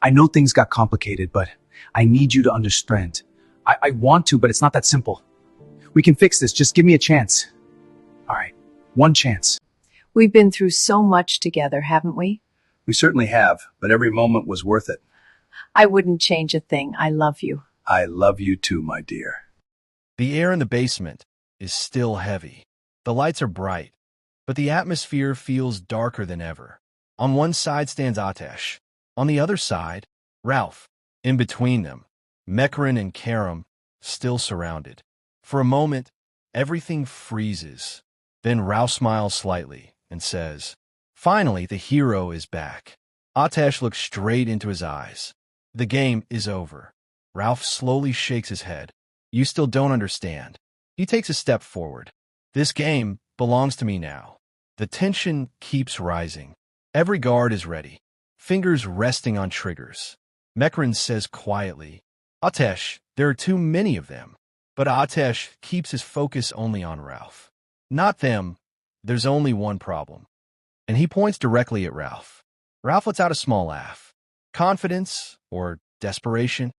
I know things got complicated, but I need you to understand. I want to, but it's not that simple. We can fix this. Just give me a chance. All right. One chance. We've been through so much together, haven't we? We certainly have, but every moment was worth it. I wouldn't change a thing. I love you. I love you too, my dear. The air in the basement is still heavy. The lights are bright, but the atmosphere feels darker than ever. On one side stands Ateş. On the other side, Rauf. In between them, Mecran and Kerem, still surrounded. For a moment, everything freezes. Then Rauf smiles slightly and says, "Finally, the hero is back." Ateş looks straight into his eyes. The game is over. Rauf slowly shakes his head. "You still don't understand." He takes a step forward. "This game belongs to me now." The tension keeps rising. Every guard is ready, fingers resting on triggers. Mecran says quietly, "Ateş, there are too many of them." But Ateş keeps his focus only on Rauf. "Not them. There's only one problem." And he points directly at Rauf. Rauf lets out a small laugh. Confidence or desperation?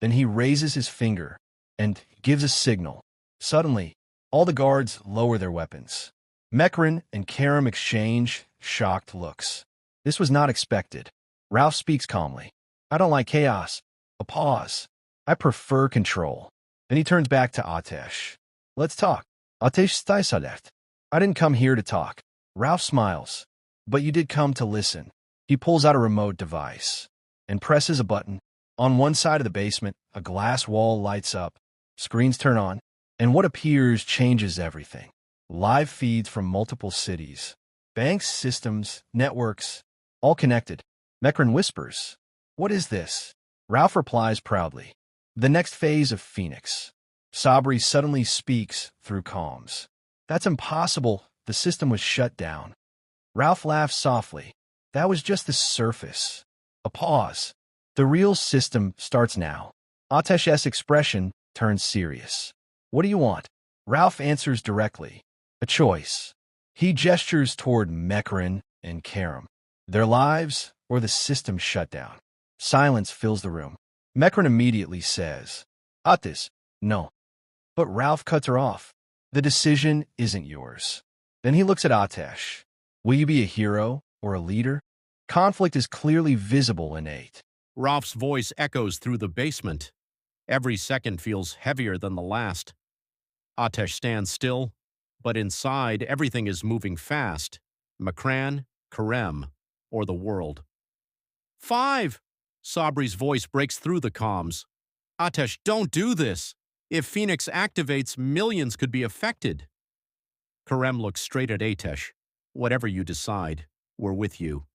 Then he raises his finger and gives a signal. Suddenly, all the guards lower their weapons. Mecran and Kerem exchange shocked looks. This was not expected. Rauf speaks calmly. "I don't like chaos." A pause. "I prefer control." Then he turns back to Ateş. "Let's talk." "Ateş staysalet." "I didn't come here to talk." Rauf smiles. "But you did come to listen." He pulls out a remote device and presses a button. On one side of the basement, a glass wall lights up. Screens turn on, and what appears changes everything. Live feeds from multiple cities. Banks, systems, networks, all connected. Mecran whispers, "What is this?" Rauf replies proudly, "The next phase of Phoenix." Sabri suddenly speaks through comms. "That's impossible. The system was shut down." Rauf laughs softly. "That was just the surface." A pause. "The real system starts now." Ateş's expression turns serious. "What do you want?" Rauf answers directly. "A choice." He gestures toward Mecran and Kerem. Their lives or the system shut down. Silence fills the room. Mecran immediately says, "Ateş, no." But Rauf cuts her off. "The decision isn't yours." Then he looks at Ateş. "Will you be a hero or a leader?" Conflict is clearly visible in 8. Rauf's voice echoes through the basement. Every second feels heavier than the last. Ateş stands still, but inside everything is moving fast. Mecran, Kerem, or the world. 5! Sabri's voice breaks through the comms. "Ateş, don't do this. If Phoenix activates, millions could be affected." Kerem looks straight at Ateş. "Whatever you decide, we're with you."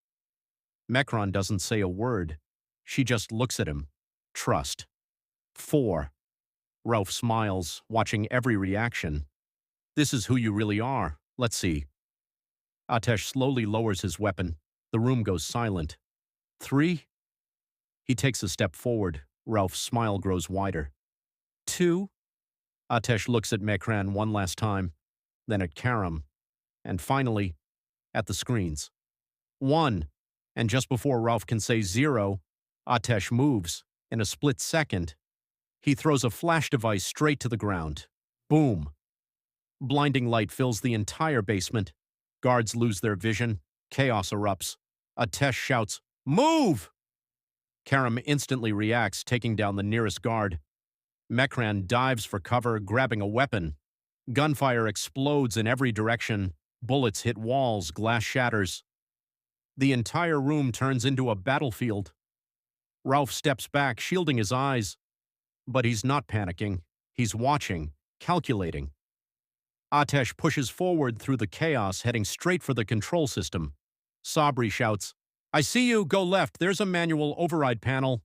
Mecran doesn't say a word. She just looks at him. Trust. 4. Rauf smiles, watching every reaction. "This is who you really are. Let's see." Ateş slowly lowers his weapon. The room goes silent. 3. He takes a step forward. Rauf's smile grows wider. 2. Ateş looks at Mecran one last time, then at Kerem, and finally, at the screens. 1. And just before Rauf can say 0, Ateş moves. In a split second, he throws a flash device straight to the ground. Boom. Blinding light fills the entire basement. Guards lose their vision. Chaos erupts. Ateş shouts, "Move!" Kerem instantly reacts, taking down the nearest guard. Mecran dives for cover, grabbing a weapon. Gunfire explodes in every direction. Bullets hit walls, glass shatters. The entire room turns into a battlefield. Rauf steps back, shielding his eyes. But he's not panicking. He's watching, calculating. Ateş pushes forward through the chaos, heading straight for the control system. Sabri shouts, "I see you, go left, there's a manual override panel."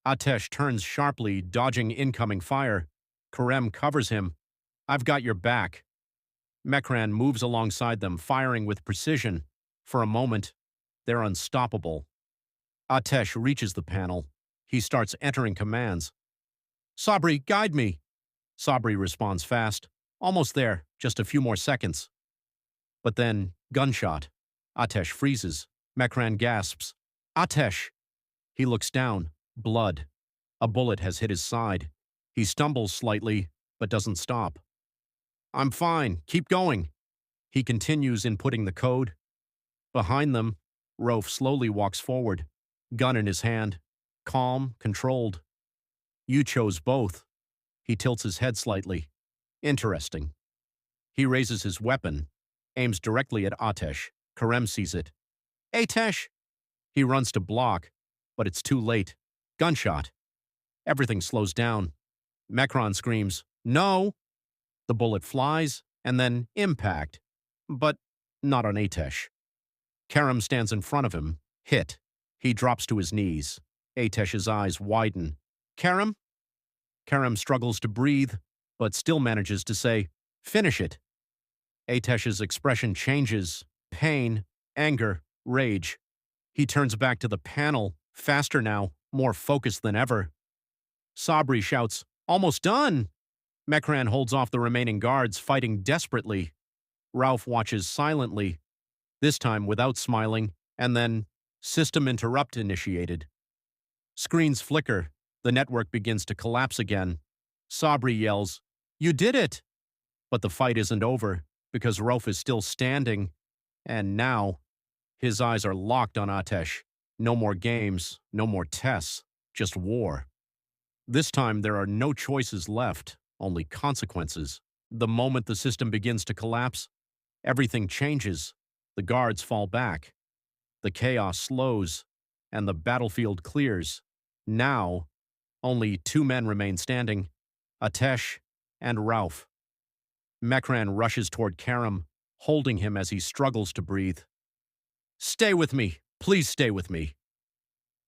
Ateş turns sharply, dodging incoming fire. Kerem covers him. "I've got your back." Mecran moves alongside them, firing with precision. For a moment, they're unstoppable. Ateş reaches the panel. He starts entering commands. "Sabri, guide me." Sabri responds fast. "Almost there, just a few more seconds." But then, gunshot. Ateş freezes. Mecran gasps. "Ateş!" He looks down. Blood. A bullet has hit his side. He stumbles slightly, but doesn't stop. I'm fine. Keep going. He continues inputting the code. Behind them, Rauf slowly walks forward, gun in his hand, calm, controlled. You chose both. He tilts his head slightly. Interesting. He raises his weapon, aims directly at Ateş. Kerem sees it. Ateş! He runs to block, but it's too late. Gunshot. Everything slows down. Mecran screams, "No!" The bullet flies, and then impact. But not on Ateş. Kerem stands in front of him, hit. He drops to his knees. Ateş's eyes widen. Kerem? Kerem struggles to breathe, but still manages to say, "Finish it." Ateş's expression changes. Pain, anger, rage. He turns back to the panel, faster now, more focused than ever. Sabri shouts, "Almost done!" Mecran holds off the remaining guards, fighting desperately. Rauf watches silently, this time without smiling, and then, system interrupt initiated. Screens flicker. The network begins to collapse again. Sabri yells, "You did it!" But the fight isn't over, because Rauf is still standing, and now, his eyes are locked on Ateş. No more games, no more tests, just war. This time there are no choices left, only consequences. The moment the system begins to collapse, everything changes. The guards fall back. The chaos slows, and the battlefield clears. Now, only two men remain standing, Ateş and Rauf. Mecran rushes toward Kerem, holding him as he struggles to breathe. "Stay with me. Please stay with me."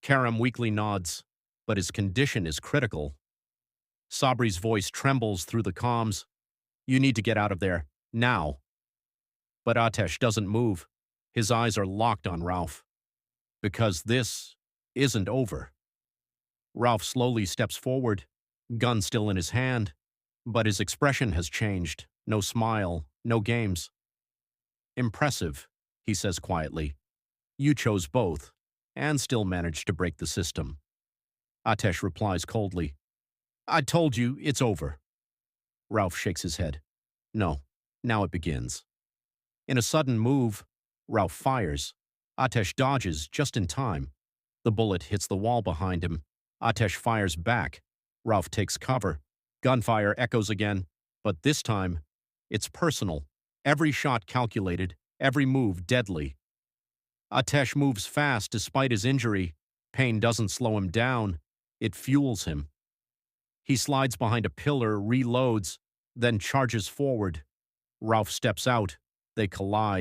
Kerem weakly nods, but his condition is critical. Sabri's voice trembles through the comms. "You need to get out of there, now." But Ateş doesn't move. His eyes are locked on Rauf. Because this isn't over. Rauf slowly steps forward, gun still in his hand, but his expression has changed. No smile, no games. "Impressive," he says quietly. "You chose both, and still managed to break the system." Ateş replies coldly, "I told you, it's over." Rauf shakes his head. "No, now it begins." In a sudden move, Rauf fires. Ateş dodges just in time. The bullet hits the wall behind him. Ateş fires back. Rauf takes cover. Gunfire echoes again, but this time, it's personal. Every shot calculated, every move deadly. Ateş moves fast despite his injury. Pain doesn't slow him down. It fuels him. He slides behind a pillar, reloads, then charges forward. Rauf steps out. They collide.